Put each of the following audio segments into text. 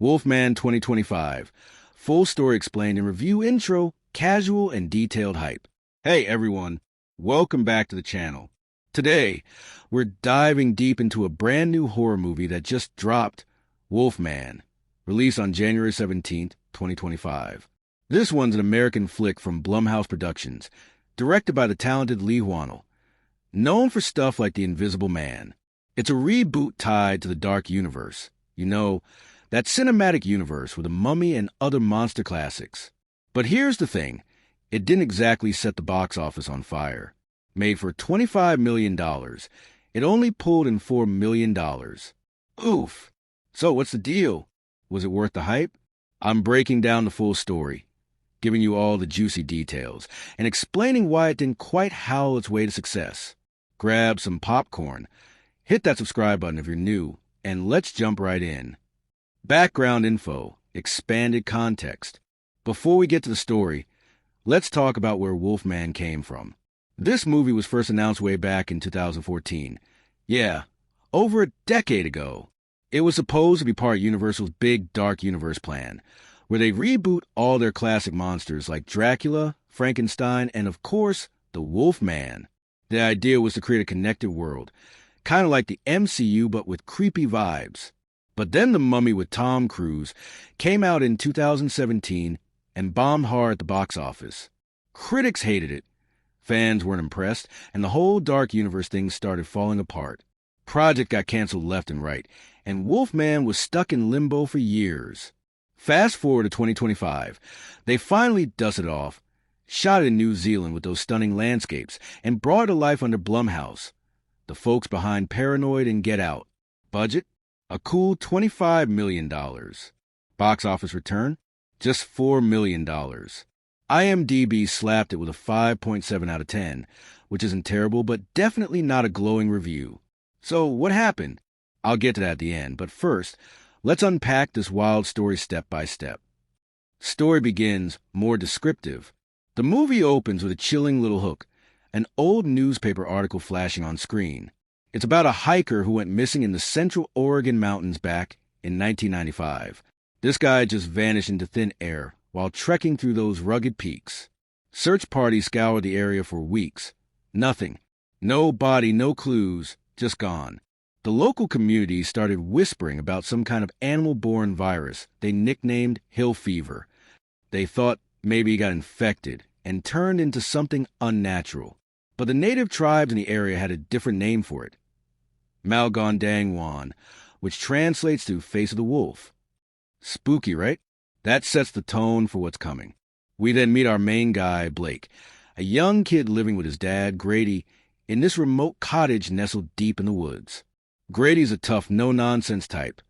Wolfman 2025. Full story explained in review intro, casual and detailed hype. Hey everyone, welcome back to the channel. Today, we're diving deep into a brand new horror movie that just dropped, Wolfman, released on January 17th, 2025. This one's an American flick from Blumhouse Productions, directed by the talented Leigh Whannell, known for stuff like The Invisible Man. It's a reboot tied to the Dark Universe. You know, that cinematic universe with a mummy and other monster classics. But here's the thing. It didn't exactly set the box office on fire. Made for $25 million, it only pulled in $4 million. Oof. So what's the deal? Was it worth the hype? I'm breaking down the full story, giving you all the juicy details, and explaining why it didn't quite howl its way to success. Grab some popcorn, hit that subscribe button if you're new, and let's jump right in. Background info, expanded context. Before we get to the story, let's talk about where Wolfman came from. This movie was first announced way back in 2014. Yeah, over a decade ago. It was supposed to be part of Universal's big Dark Universe plan, where they reboot all their classic monsters like Dracula, Frankenstein, and of course, the Wolfman. The idea was to create a connected world, kind of like the MCU but with creepy vibes. But then The Mummy with Tom Cruise came out in 2017 and bombed hard at the box office. Critics hated it. Fans weren't impressed, and the whole Dark Universe thing started falling apart. Project got canceled left and right, and Wolfman was stuck in limbo for years. Fast forward to 2025. They finally dusted it off, shot it in New Zealand with those stunning landscapes, and brought it to life under Blumhouse, the folks behind Paranoid and Get Out. Budget? A cool $25 million. Box office return? Just $4 million. IMDb slapped it with a 5.7 out of 10, which isn't terrible, but definitely not a glowing review. So what happened? I'll get to that at the end, but first, let's unpack this wild story step by step. Story begins more descriptive. The movie opens with a chilling little hook, an old newspaper article flashing on screen. It's about a hiker who went missing in the central Oregon mountains back in 1995. This guy just vanished into thin air while trekking through those rugged peaks. Search parties scoured the area for weeks. Nothing. No body, no clues, just gone. The local community started whispering about some kind of animal-borne virus they nicknamed hill fever. They thought maybe he got infected and turned into something unnatural. But the native tribes in the area had a different name for it. Malgondangwan, which translates to face of the wolf. Spooky, right? That sets the tone for what's coming. We then meet our main guy, Blake, a young kid living with his dad, Grady, in this remote cottage nestled deep in the woods. Grady's a tough, no-nonsense type.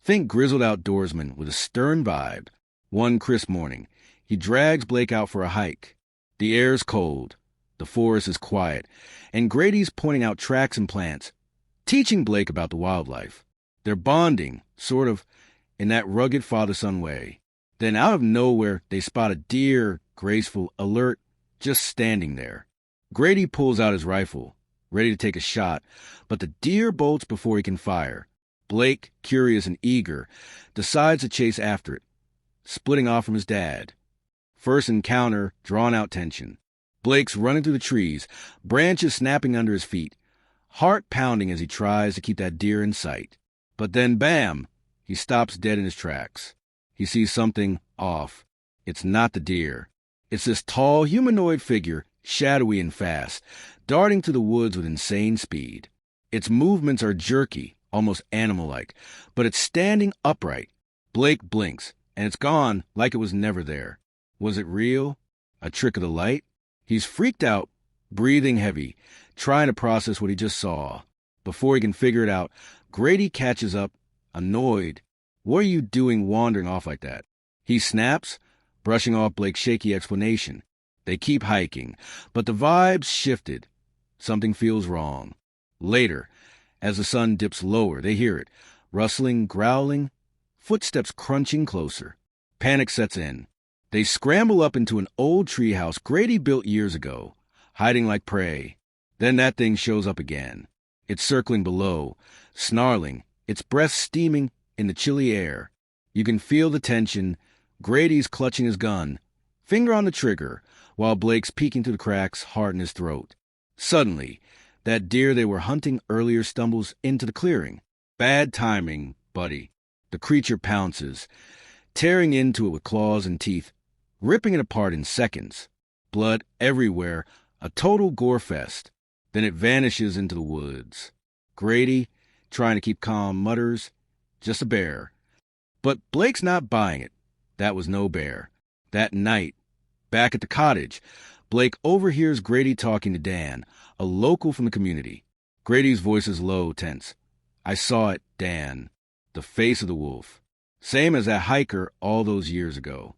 Think grizzled outdoorsman with a stern vibe. One crisp morning, he drags Blake out for a hike. The air's cold, the forest is quiet, and Grady's pointing out tracks and plants, teaching Blake about the wildlife. They're bonding, sort of, in that rugged father-son way. Then out of nowhere, they spot a deer, graceful, alert, just standing there. Grady pulls out his rifle, ready to take a shot, but the deer bolts before he can fire. Blake, curious and eager, decides to chase after it, splitting off from his dad. First encounter, drawn-out tension. Blake's running through the trees, branches snapping under his feet, heart pounding as he tries to keep that deer in sight. But then, bam, he stops dead in his tracks. He sees something off. It's not the deer. It's this tall, humanoid figure, shadowy and fast, darting through the woods with insane speed. Its movements are jerky, almost animal-like, but it's standing upright. Blake blinks, and it's gone like it was never there. Was it real? A trick of the light? He's freaked out, breathing heavy, trying to process what he just saw. Before he can figure it out, Grady catches up, annoyed. What are you doing wandering off like that? He snaps, brushing off Blake's shaky explanation. They keep hiking, but the vibe's shifted. Something feels wrong. Later, as the sun dips lower, they hear it, rustling, growling, footsteps crunching closer. Panic sets in. They scramble up into an old treehouse Grady built years ago, hiding like prey. Then that thing shows up again. It's circling below, snarling, its breath steaming in the chilly air. You can feel the tension. Grady's clutching his gun, finger on the trigger, while Blake's peeking through the cracks, heart in his throat. Suddenly, that deer they were hunting earlier stumbles into the clearing. Bad timing, buddy. The creature pounces, tearing into it with claws and teeth, ripping it apart in seconds. Blood everywhere, a total gore fest. Then it vanishes into the woods. Grady, trying to keep calm, mutters, "Just a bear." But Blake's not buying it. That was no bear. That night, back at the cottage, Blake overhears Grady talking to Dan, a local from the community. Grady's voice is low, tense. "I saw it, Dan. The face of the wolf. Same as that hiker all those years ago."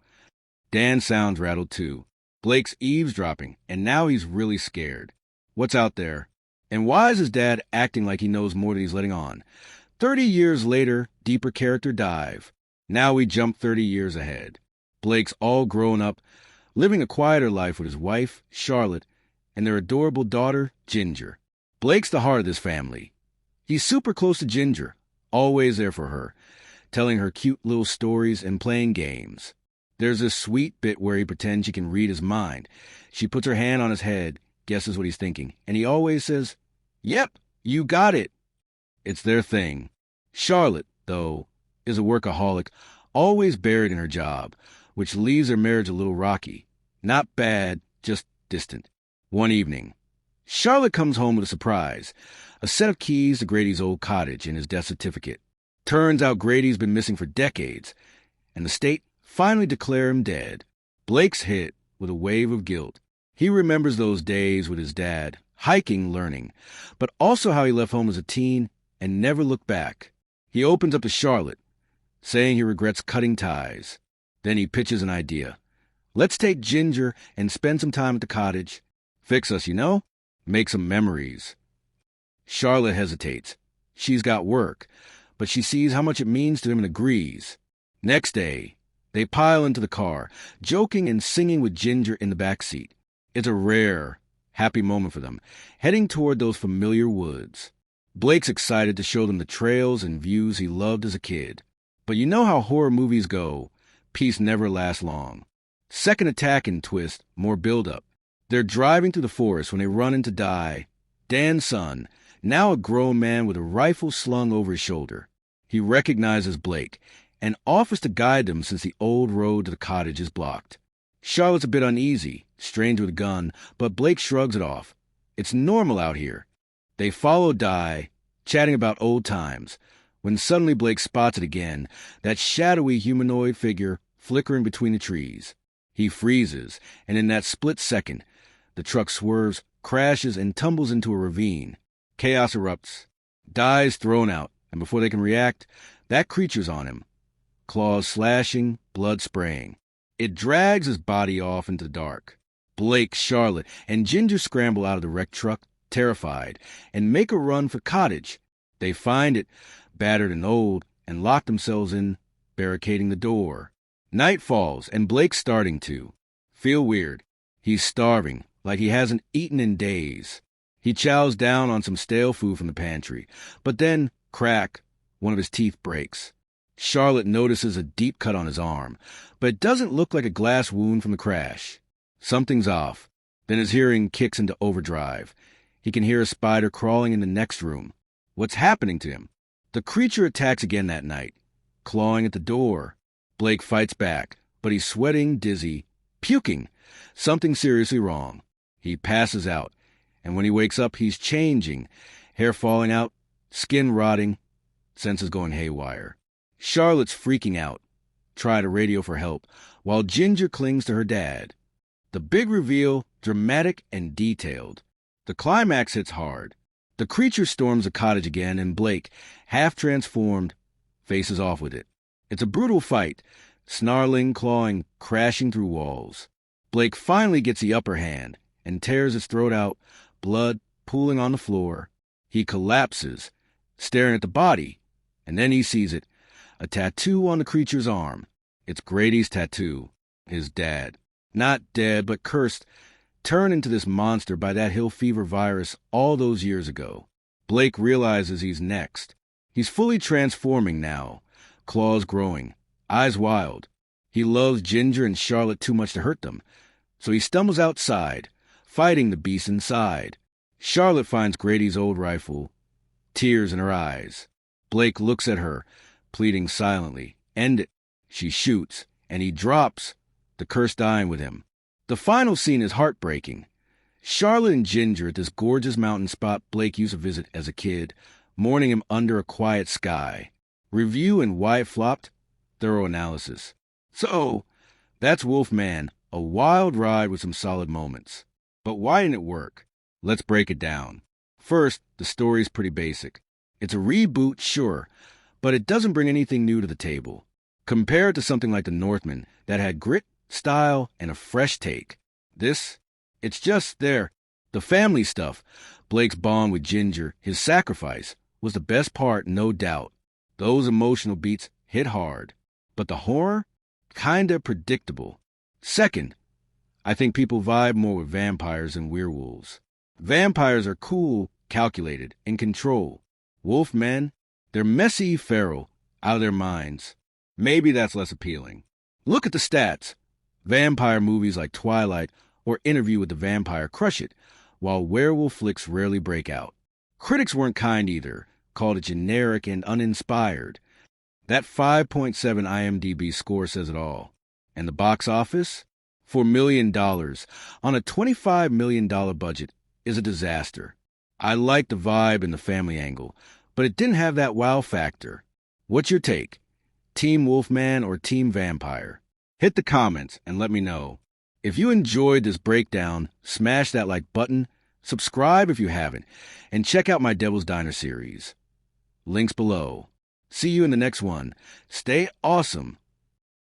Dan sounds rattled too. Blake's eavesdropping, and now he's really scared. What's out there? And why is his dad acting like he knows more than he's letting on? 30 years later, deeper character dive. Now we jump 30 years ahead. Blake's all grown up, living a quieter life with his wife, Charlotte, and their adorable daughter, Ginger. Blake's the heart of this family. He's super close to Ginger, always there for her, telling her cute little stories and playing games. There's this sweet bit where he pretends she can read his mind. She puts her hand on his head, guesses what he's thinking, and he always says, "Yep, you got it." It's their thing. Charlotte, though, is a workaholic, always buried in her job, which leaves their marriage a little rocky. Not bad, just distant. One evening, Charlotte comes home with a surprise, a set of keys to Grady's old cottage and his death certificate. Turns out Grady's been missing for decades, and the state finally declare him dead. Blake's hit with a wave of guilt. He remembers those days with his dad, hiking, learning, but also how he left home as a teen and never looked back. He opens up to Charlotte, saying he regrets cutting ties. Then he pitches an idea. "Let's take Ginger and spend some time at the cottage. Fix us, you know? Make some memories." Charlotte hesitates. She's got work, but she sees how much it means to him and agrees. Next day, they pile into the car, joking and singing with Ginger in the back seat. It's a rare, happy moment for them, heading toward those familiar woods. Blake's excited to show them the trails and views he loved as a kid. But you know how horror movies go. Peace never lasts long. Second attack and twist, more build-up. They're driving through the forest when they run into Dan's son, now a grown man with a rifle slung over his shoulder. He recognizes Blake and offers to guide them since the old road to the cottage is blocked. Charlotte's a bit uneasy, stranger with a gun, but Blake shrugs it off. It's normal out here. They follow chatting about old times, when suddenly Blake spots it again, that shadowy humanoid figure flickering between the trees. He freezes, and in that split second, the truck swerves, crashes, and tumbles into a ravine. Chaos erupts. Is thrown out, and before they can react, that creature's on him. Claws slashing, blood spraying. It drags his body off into the dark. Blake, Charlotte, and Ginger scramble out of the wrecked truck, terrified, and make a run for cottage. They find it, battered and old, and lock themselves in, barricading the door. Night falls, and Blake's starting to feel weird. He's starving, like he hasn't eaten in days. He chows down on some stale food from the pantry, but then, crack, one of his teeth breaks. Charlotte notices a deep cut on his arm, but it doesn't look like a glass wound from the crash. Something's off. Then his hearing kicks into overdrive. He can hear a spider crawling in the next room. What's happening to him? The creature attacks again that night, clawing at the door. Blake fights back, but he's sweating, dizzy, puking. Something seriously wrong. He passes out, and when he wakes up, he's changing. Hair falling out, skin rotting, senses going haywire. Charlotte's freaking out. Try to radio for help, while Ginger clings to her dad. The big reveal, dramatic and detailed. The climax hits hard. The creature storms the cottage again, and Blake, half transformed, faces off with it. It's a brutal fight, snarling, clawing, crashing through walls. Blake finally gets the upper hand and tears its throat out, blood pooling on the floor. He collapses, staring at the body, and then he sees it, a tattoo on the creature's arm. It's Grady's tattoo, his dad. Not dead, but cursed, turned into this monster by that hill fever virus all those years ago. Blake realizes he's next. He's fully transforming now, claws growing, eyes wild. He loves Ginger and Charlotte too much to hurt them, so he stumbles outside, fighting the beast inside. Charlotte finds Grady's old rifle, tears in her eyes. Blake looks at her, pleading silently. End it. She shoots, and he drops, the curse dying with him. The final scene is heartbreaking. Charlotte and Ginger at this gorgeous mountain spot Blake used to visit as a kid, mourning him under a quiet sky. Review and why it flopped, thorough analysis. So, that's Wolfman, a wild ride with some solid moments. But why didn't it work? Let's break it down. First, the story's pretty basic. It's a reboot, sure, but it doesn't bring anything new to the table. Compare it to something like The Northman that had grit, style, and a fresh take. This, it's just there. The family stuff, Blake's bond with Ginger, his sacrifice, was the best part, no doubt. Those emotional beats hit hard. But the horror? Kinda predictable. Second, I think people vibe more with vampires than werewolves. Vampires are cool, calculated, in control. Wolfmen, they're messy, feral, out of their minds. Maybe that's less appealing. Look at the stats. Vampire movies like Twilight or Interview with the Vampire crush it, while werewolf flicks rarely break out. Critics weren't kind either, called it generic and uninspired. That 5.7 IMDb score says it all. And the box office? $4 million on a $25 million budget is a disaster. I like the vibe and the family angle, but it didn't have that wow factor. What's your take? Team Wolfman or Team Vampire? Hit the comments and let me know. If you enjoyed this breakdown, smash that like button, subscribe if you haven't, and check out my Devil's Diner series. Links below. See you in the next one. Stay awesome.